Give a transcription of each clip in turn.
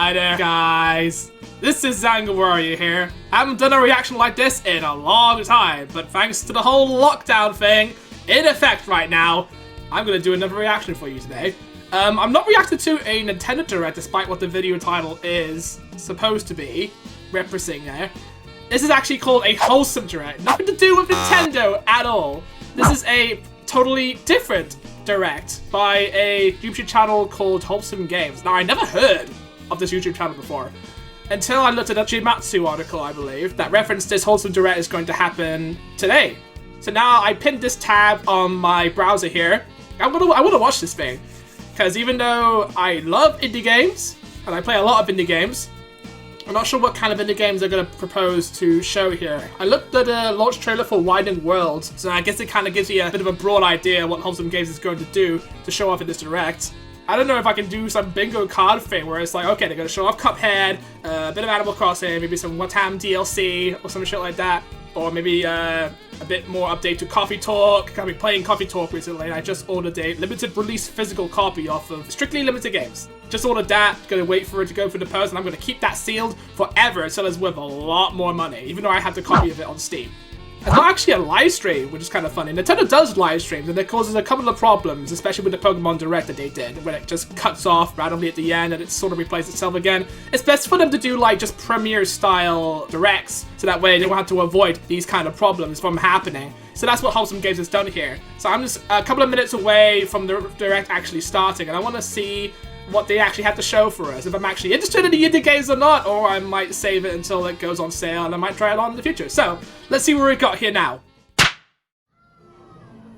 Hi there, guys. This is Zangorwarrior here. I haven't done a reaction like this in a long time, but thanks to the whole lockdown thing in effect right now, I'm gonna do another reaction for you today. I'm not reacting to a Nintendo Direct despite what the video title is supposed to be referencing there. This is actually called a Wholesome Direct. Nothing to do with Nintendo at all. This is a totally different Direct by a YouTube channel called Wholesome Games. Now, I never heard of this YouTube channel before until I looked at a Jimatsu article, I believe, that referenced this Wholesome Direct is going to happen today. So now I pinned this tab on my browser here. I want to watch this thing, because even though I love indie games, and I play a lot of indie games, I'm not sure what kind of indie games they're going to propose to show here. I looked at a launch trailer for Winding Worlds, so I guess it kind of gives you a bit of a broad idea what Wholesome Games is going to do to show off in this Direct. I don't know if I can do some bingo card thing where it's like, okay, they're going to show off Cuphead, a bit of Animal Crossing, maybe some Watam DLC or some shit like that. Or maybe a bit more update to Coffee Talk. I've been playing Coffee Talk recently and I just ordered a limited release physical copy off of Strictly Limited Games. Just ordered that, gonna wait for it to go through the post, and I'm gonna keep that sealed forever until it's worth a lot more money, even though I have the copy of it on Steam. It's not actually a live stream, which is kind of funny. Nintendo does live streams, and it causes a couple of problems, especially with the Pokemon Direct that they did, when it just cuts off randomly at the end and it sort of replays itself again. It's best for them to do like just Premiere-style Directs, so that way they won't have to avoid these kind of problems from happening. So that's what Wholesome Games has done here. So I'm just a couple of minutes away from the Direct actually starting, and I want to see what they actually have to show for us, if I'm actually interested in the indie games or not, or I might save it until it goes on sale and I might try it on in the future. So, let's see what we got here now.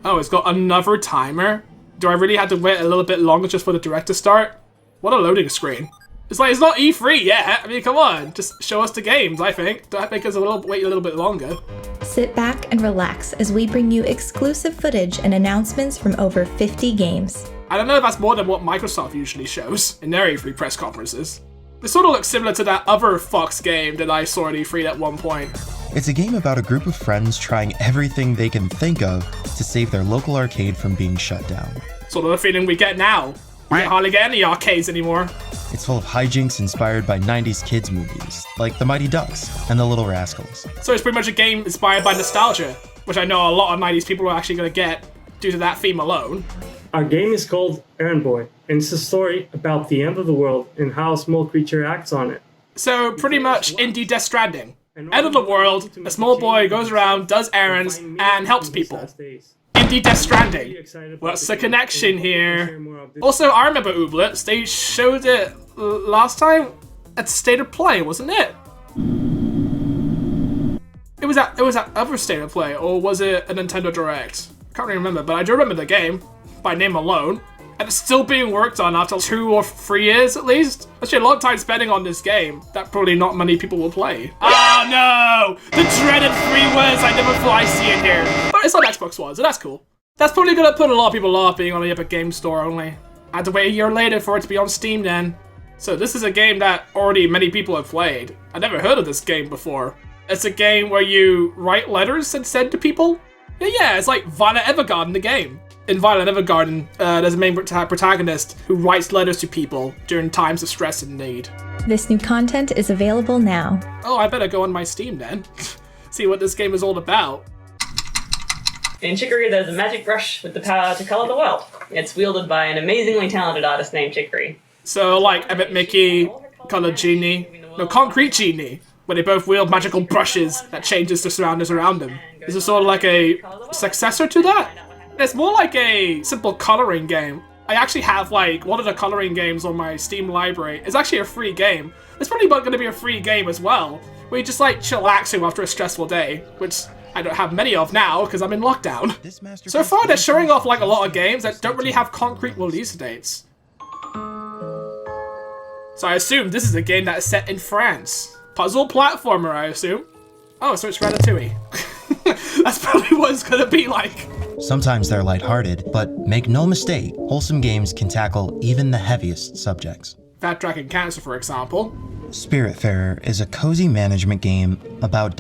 Oh, it's got another timer? Do I really have to wait a little bit longer just for the Direct to start? What a loading screen. It's like, it's not E3 yet. I mean, come on, just show us the games, I think. Don't have to make us wait a little bit longer. Sit back and relax as we bring you exclusive footage and announcements from over 50 games. I don't know if that's more than what Microsoft usually shows in their E3 press conferences. This sort of looks similar to that other Fox game that I saw at E3 at one point. It's a game about a group of friends trying everything they can think of to save their local arcade from being shut down. Sort of the feeling we get now. We can't hardly get any arcades anymore. It's full of hijinks inspired by 90s kids movies, like The Mighty Ducks and The Little Rascals. So it's pretty much a game inspired by nostalgia, which I know a lot of 90s people are actually going to get due to that theme alone. Our game is called Errand Boy, and it's a story about the end of the world and how a small creature acts on it. So pretty much indie Death Stranding. End of the world, a small boy goes around, does errands, and helps people. Indie Death Stranding. What's the connection here? Also, I remember Ooblets. They showed it last time at State of Play, wasn't it? It was at other State of Play, or was it a Nintendo Direct? I can't really remember, but I do remember the game by name alone, and it's still being worked on after 2 or 3 years at least. Actually, a lot of time spending on this game that probably not many people will play. Oh no! The dreaded 3 words I never thought I'd see in here. But it's on Xbox One, so that's cool. That's probably gonna put a lot of people off being on the Epic Games Store only. I had to wait a year later for it to be on Steam then. So this is a game that already many people have played. I never heard of this game before. It's a game where you write letters and send to people. Yeah, it's like Violet Evergarden, the game. In Violet Evergarden, there's a main protagonist who writes letters to people during times of stress and need. This new content is available now. Oh, I better go on my Steam then. See what this game is all about. In Chicory, there's a magic brush with the power to color the world. It's wielded by an amazingly talented artist named Chicory. So, like Emmett Mickey, Color Genie, no, Concrete Genie, where they both wield magical brushes that changes the surroundings around them. Is it sort of like a successor to that? It's more like a simple coloring game. I actually have like one of the coloring games on my Steam library. It's actually a free game. It's probably going to be a free game as well, where you just like chillaxing after a stressful day, which I don't have many of now because I'm in lockdown. So far they're showing off like a lot of games that don't really have concrete release dates. So I assume this is a game that is set in France. Puzzle platformer, I assume. Oh, so it's Ratatouille. That's probably what it's gonna be like. Sometimes they're lighthearted, but make no mistake, Wholesome Games can tackle even the heaviest subjects. Fat Dragon Cancer, for example. Spiritfarer is a cozy management game about...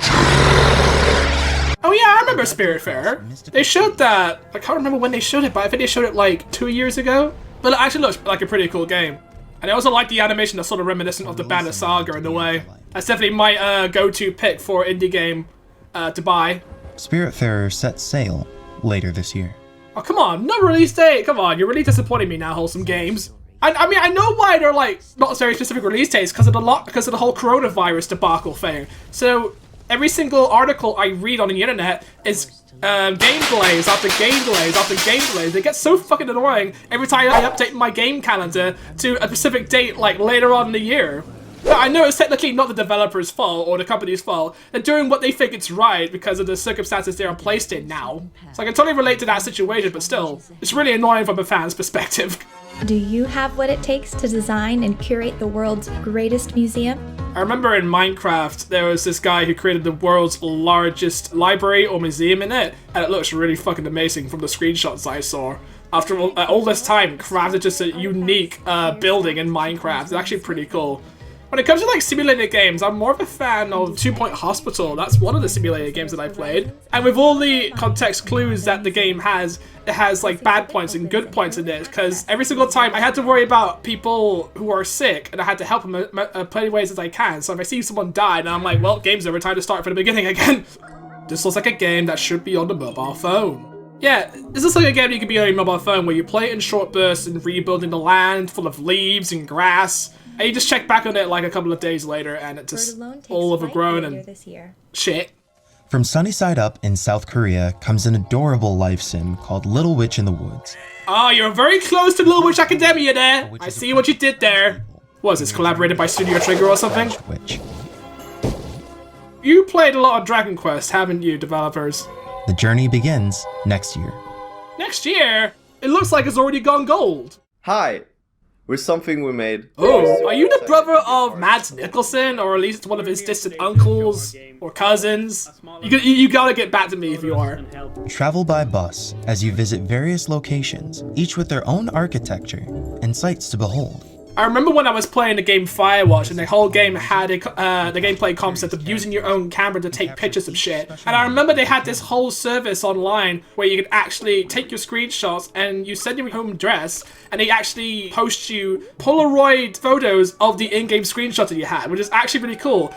Oh yeah, I remember Spiritfarer. They showed that, I can't remember when they showed it, but I think they showed it like 2 years ago. But it actually looks like a pretty cool game. And I also like the animation that's sort of reminiscent of the Banner Saga in a way. That's definitely my go-to pick for indie game to buy. Spiritfarer sets sail later this year. Oh, come on, no release date. Come on, you're really disappointing me now, Wholesome Games. I mean, I know why they're like not very specific release dates because of the whole coronavirus debacle thing. So every single article I read on the internet is game delays after game delays after game delays. It gets so fucking annoying every time I update my game calendar to a specific date like later on in the year. I know it's technically not the developer's fault or the company's fault. They're doing what they think it's right because of the circumstances they're placed in now. So I can totally relate to that situation, but still, it's really annoying from a fan's perspective. Do you have what it takes to design and curate the world's greatest museum? I remember in Minecraft, there was this guy who created the world's largest library or museum in it, and it looks really fucking amazing from the screenshots I saw. After all this time, crafted just a unique building in Minecraft. It's actually pretty cool. When it comes to like simulated games, I'm more of a fan of 2 Point Hospital. That's one of the simulated games that I played. And with all the context clues that the game has, it has like bad points and good points in it. Because every single time I had to worry about people who are sick and I had to help them in plenty ways as I can. So if I see someone die, and I'm like, well, game's over, time to start from the beginning again. This looks like a game that should be on the mobile phone. Yeah, this is like a game you can be on your mobile phone where you play it in short bursts and rebuilding the land full of leaves and grass. And you just check back on it like a couple of days later and it's just all overgrown and shit. From Sunnyside Up in South Korea comes an adorable life sim called Little Witch in the Woods. Oh, you're very close to Little Witch Academia there. I see what you did there. What is this, collaborated by Studio Trigger or something? Witch. You played a lot of Dragon Quest, haven't you, developers? The journey begins next year. Next year? It looks like it's already gone gold. Hi, we're something we made. Oh, are you the brother of Mads Mikkelsen, or at least one of his distant uncles or cousins? You gotta get back to me if you are. Travel by bus as you visit various locations, each with their own architecture and sights to behold. I remember when I was playing the game Firewatch and the whole game had the gameplay concept of using your own camera to take pictures of shit. And I remember they had this whole service online where you could actually take your screenshots and you send your home address and they actually post you Polaroid photos of the in-game screenshots that you had, which is actually really cool.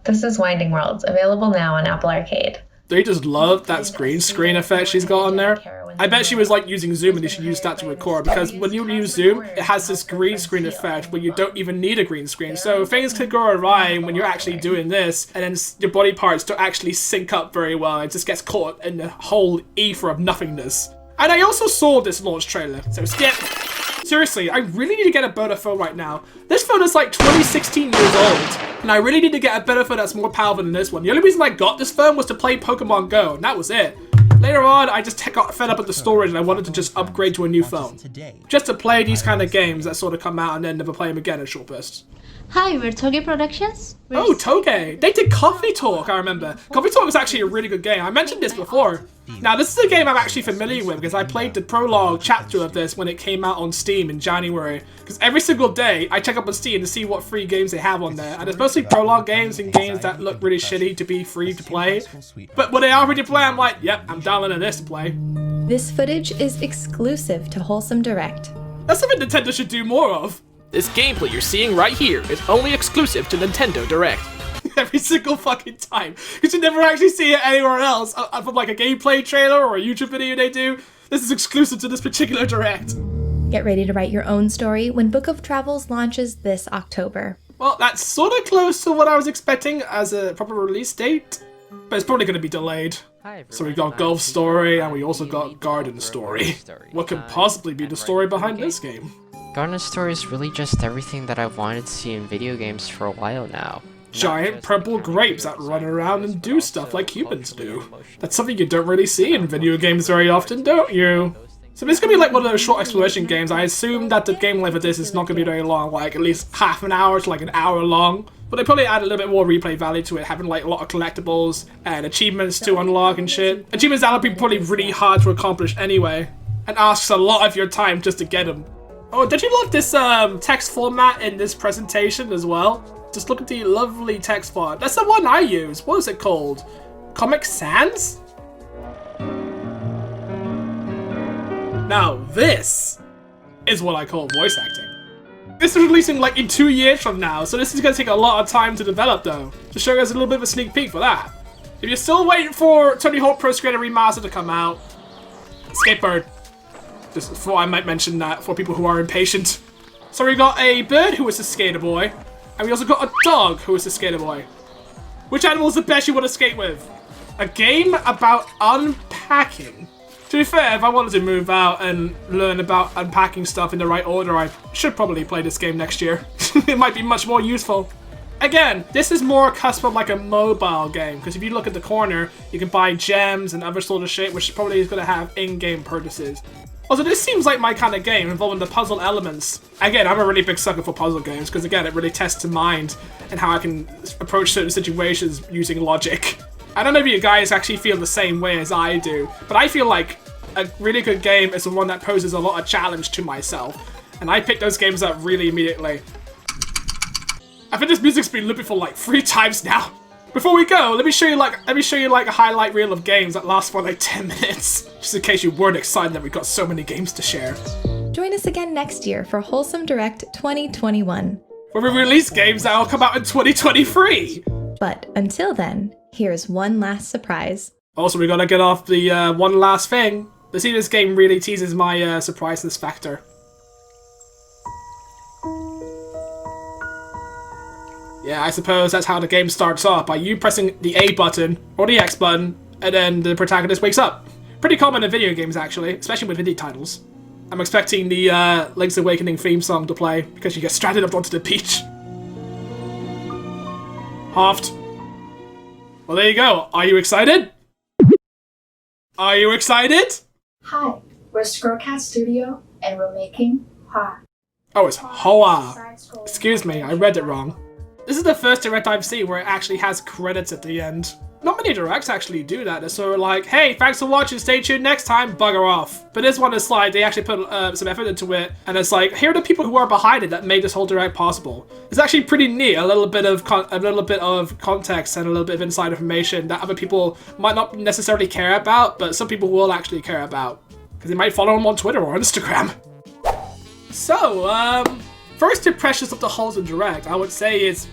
This is Winding Worlds, available now on Apple Arcade. They just love that green screen effect she's got on there. I bet she was like using Zoom and she used that to record because when you use Zoom, it has this green screen effect where you don't even need a green screen. So things could go awry when you're actually doing this and then your body parts don't actually sync up very well. It just gets caught in the whole ether of nothingness. And I also saw this launch trailer, so skip. Seriously, I really need to get a better phone right now. This phone is like 16 years old, and I really need to get a better phone that's more powerful than this one. The only reason I got this phone was to play Pokemon Go, and that was it. Later on, I just got fed up with the storage and I wanted to just upgrade to a new phone. Just to play these kind of games that sort of come out and then never play them again in short bursts. Hi, we're Toge Productions. Oh, Toge! They did Coffee Talk, I remember. Coffee Talk was actually a really good game. I mentioned this before. Now, this is a game I'm actually familiar with because I played the prologue chapter of this when it came out on Steam in January. Because every single day, I check up on Steam to see what free games they have on there. And it's mostly prologue games and games that look really shitty to be free to play. But when they are free to play, I'm like, yep, I'm downloading this to play. This footage is exclusive to Wholesome Direct. That's something Nintendo should do more of. This gameplay you're seeing right here is only exclusive to Nintendo Direct. Every single fucking time. Because you never actually see it anywhere else. From like a gameplay trailer or a YouTube video they do. This is exclusive to this particular Direct. Get ready to write your own story when Book of Travels launches this October. Well, that's sort of close to what I was expecting as a proper release date. But it's probably going to be delayed. So we got Golf Story and we also got Garden Story. What could possibly be the story behind this game? Garden Story is really just everything that I've wanted to see in video games for a while now. Giant purple grapes that run around and do stuff like humans do. That's something you don't really see in video games very often, don't you? So this is going to be like one of those short exploration games. I assume that the game length of this is not going to be very long, like at least half an hour to like an hour long. But they probably add a little bit more replay value to it, having like a lot of collectibles and achievements to unlock and shit. Achievements that will be probably really hard to accomplish anyway, and asks a lot of your time just to get them. Oh, don't you love this text format in this presentation as well? Just look at the lovely text font. That's the one I use. What is it called? Comic Sans? Now this is what I call voice acting. This is releasing like in 2 years from now, so this is going to take a lot of time to develop though. To show you guys a little bit of a sneak peek for that. If you're still waiting for Tony Hawk Pro Skater Remastered to come out, Skatebird. Just thought I might mention that for people who are impatient. So we got a bird who is a skater boy, and we also got a dog who is a skater boy. Which animal is the best you want to skate with? A game about unpacking. To be fair, if I wanted to move out and learn about unpacking stuff in the right order, I should probably play this game next year. It might be much more useful. Again, this is more cusp of like a mobile game, because if you look at the corner, you can buy gems and other sort of shit, which probably is going to have in-game purchases. Also, this seems like my kind of game, involving the puzzle elements. Again, I'm a really big sucker for puzzle games, because again, it really tests the mind and how I can approach certain situations using logic. I don't know if you guys actually feel the same way as I do, but I feel like a really good game is the one that poses a lot of challenge to myself, and I pick those games up really immediately. I think this music's been looping for like 3 times now. Before we go, let me show you like a highlight reel of games that last for like 10 minutes, just in case you weren't excited that we got so many games to share. Join us again next year for Wholesome Direct 2021. Where we release games that will come out in 2023. But until then, here's one last surprise. Also, we gotta get off the one last thing. The see this game really teases my surpriseness factor. Yeah, I suppose that's how the game starts off, by you pressing the A button or the X button, and then the protagonist wakes up. Pretty common in video games, actually, especially with indie titles. I'm expecting the Link's Awakening theme song to play, because you get stranded up onto the beach. Hoft. Well, there you go. Are you excited? Are you excited? Hi, we're Scrollcat Studio, and we're making Hoa. Oh, it's Hoa. Excuse me, I read it wrong. This is the first direct I've seen where it actually has credits at the end. Not many directs actually do that. They're sort of like, hey, thanks for watching, stay tuned next time, bugger off. But this one is like, they actually put some effort into it, and it's like, here are the people who are behind it that made this whole direct possible. It's actually pretty neat, a little bit of context and a little bit of inside information that other people might not necessarily care about, but some people will actually care about, because they might follow them on Twitter or Instagram. So, first impressions of the Wholesome Direct, I would say it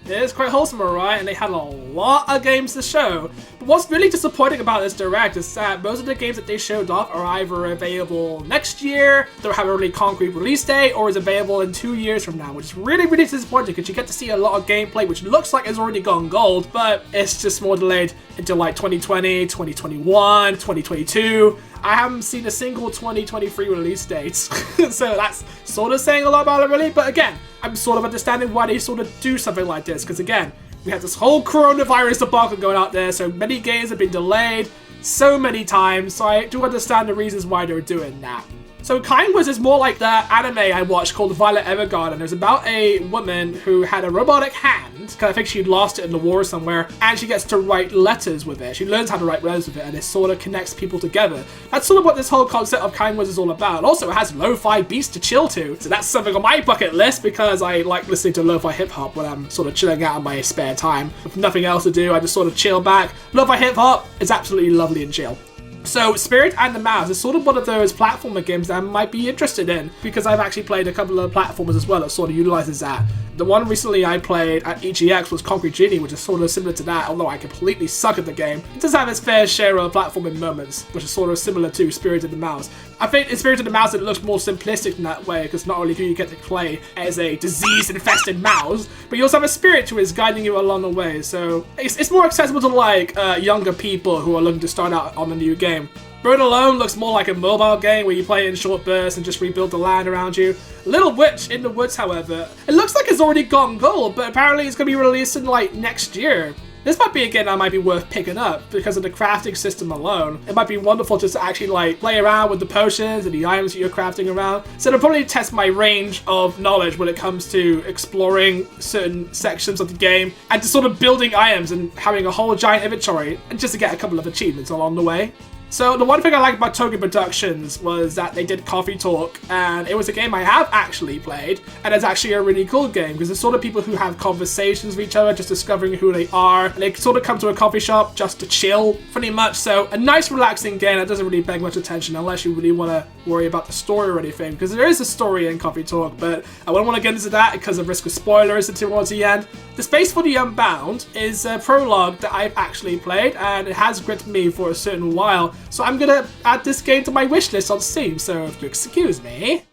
is quite wholesome, alright, and they had a lot of games to show. But what's really disappointing about this Direct is that most of the games that they showed off are either available next year, don't have a really concrete release date, or is available in 2 years from now, which is really, really disappointing, because you get to see a lot of gameplay which looks like it's already gone gold, but it's just more delayed until like 2020, 2021, 2022. I haven't seen a single 2023 release date, so that's sort of saying a lot about it really, but again, I'm sort of understanding why they sort of do something like this, because again, we have this whole coronavirus debacle going out there, so many games have been delayed so many times, so I do understand the reasons why they're doing that. So Kind Words is more like the anime I watched called Violet Evergarden. It's about a woman who had a robotic hand, because I think she'd lost it in the war somewhere, and she gets to write letters with it. She learns how to write letters with it, and it sort of connects people together. That's sort of what this whole concept of Kind Words is all about. Also, it has lo-fi beats to chill to, so that's something on my bucket list, because I like listening to lo-fi hip-hop when I'm sort of chilling out in my spare time. With nothing else to do, I just sort of chill back. Lo-fi hip-hop is absolutely lovely and chill. So, Spirit and the Mouse is sort of one of those platformer games that I might be interested in, because I've actually played a couple of platformers as well that sort of utilizes that. The one recently I played at EGX was Concrete Genie, which is sort of similar to that, although I completely suck at the game. It does have its fair share of platforming moments, which is sort of similar to Spirit and the Mouse. I think in Spirit and the Mouse it looks more simplistic in that way, because not only do you get to play as a disease-infested mouse, but you also have a spirit who is guiding you along the way, so it's more accessible to like younger people who are looking to start out on a new game. Bird Alone looks more like a mobile game where you play in short bursts and just rebuild the land around you. Little Witch in the Woods, however, it looks like it's already gone gold, but apparently it's going to be released in like next year. This might be a game that might be worth picking up because of the crafting system alone. It might be wonderful just to actually like play around with the potions and the items that you're crafting around. So it'll probably test my range of knowledge when it comes to exploring certain sections of the game and just sort of building items and having a whole giant inventory and just to get a couple of achievements along the way. So the one thing I liked about Togi Productions was that they did Coffee Talk, and it was a game I have actually played, and it's actually a really cool game because it's sort of people who have conversations with each other, just discovering who they are, and they sort of come to a coffee shop just to chill, pretty much. So a nice relaxing game that doesn't really beg much attention unless you really want to worry about the story or anything, because there is a story in Coffee Talk, but I wouldn't want to get into that because of risk of spoilers towards the end. The Space for the Unbound is a prologue that I've actually played, and it has gripped me for a certain while. So I'm gonna add this game to my wishlist on Steam, so if you excuse me.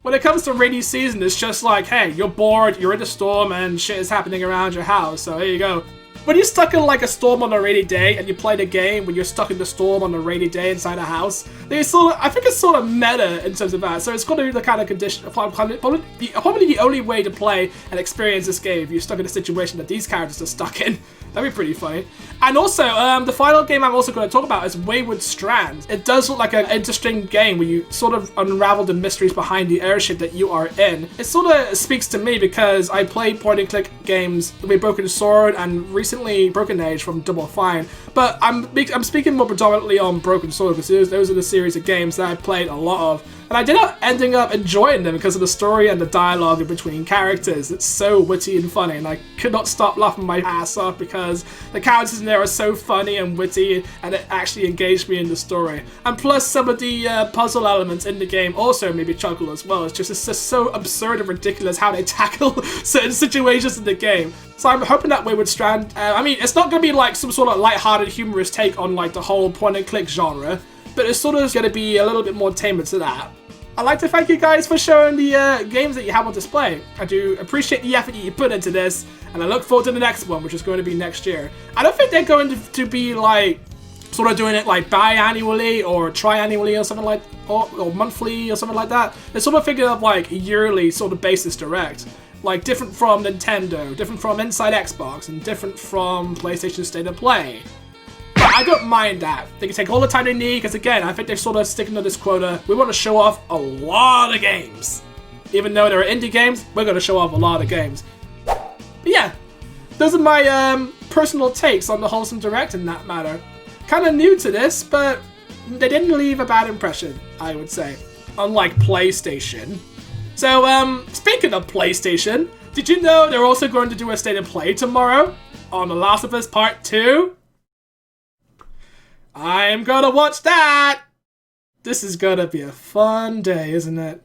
When it comes to rainy season, it's just like, hey, you're bored, you're in a storm, and shit is happening around your house, so here you go. When you're stuck in like a storm on a rainy day, and you play the game when you're stuck in the storm on a rainy day inside a house, I think it's sort of meta in terms of that, so it's going to be the kind of condition, probably the only way to play and experience this game if you're stuck in a situation that these characters are stuck in. That'd be pretty funny. And also, the final game I'm also going to talk about is Wayward Strands. It does look like an interesting game where you sort of unravel the mysteries behind the airship that you are in. It sort of speaks to me because I played point-and-click games with Broken Sword and recently Broken Age from Double Fine. But I'm speaking more predominantly on Broken Sword because those are the series of games that I played a lot of. And I ended up ending up enjoying them because of the story and the dialogue in between characters. It's so witty and funny, and I could not stop laughing my ass off because the characters in there are so funny and witty, and it actually engaged me in the story. And plus, some of the puzzle elements in the game also made me chuckle as well. It's just so absurd and ridiculous how they tackle certain situations in the game. So I'm hoping that Wayward Strand, I mean, it's not going to be like some sort of light-hearted, humorous take on like the whole point-and-click genre, but it's sort of going to be a little bit more tamer to that. I'd like to thank you guys for showing the games that you have on display. I do appreciate the effort that you put into this, and I look forward to the next one, which is going to be next year. I don't think they're going to be like sort of doing it like biannually or triannually or something like, or monthly or something like that. They're sort of thinking of like a yearly sort of basis direct. Like different from Nintendo, different from Inside Xbox, and different from PlayStation State of Play. But I don't mind that. They can take all the time they need, because again, I think they're sort of sticking to this quota. We want to show off a lot of games. Even though they're indie games, we're going to show off a lot of games. But yeah, those are my personal takes on the Wholesome Direct in that matter. Kind of new to this, but they didn't leave a bad impression, I would say. Unlike PlayStation. So, speaking of PlayStation, did you know they're also going to do a State of Play tomorrow on The Last of Us Part 2? I'm gonna watch that! This is gonna be a fun day, isn't it?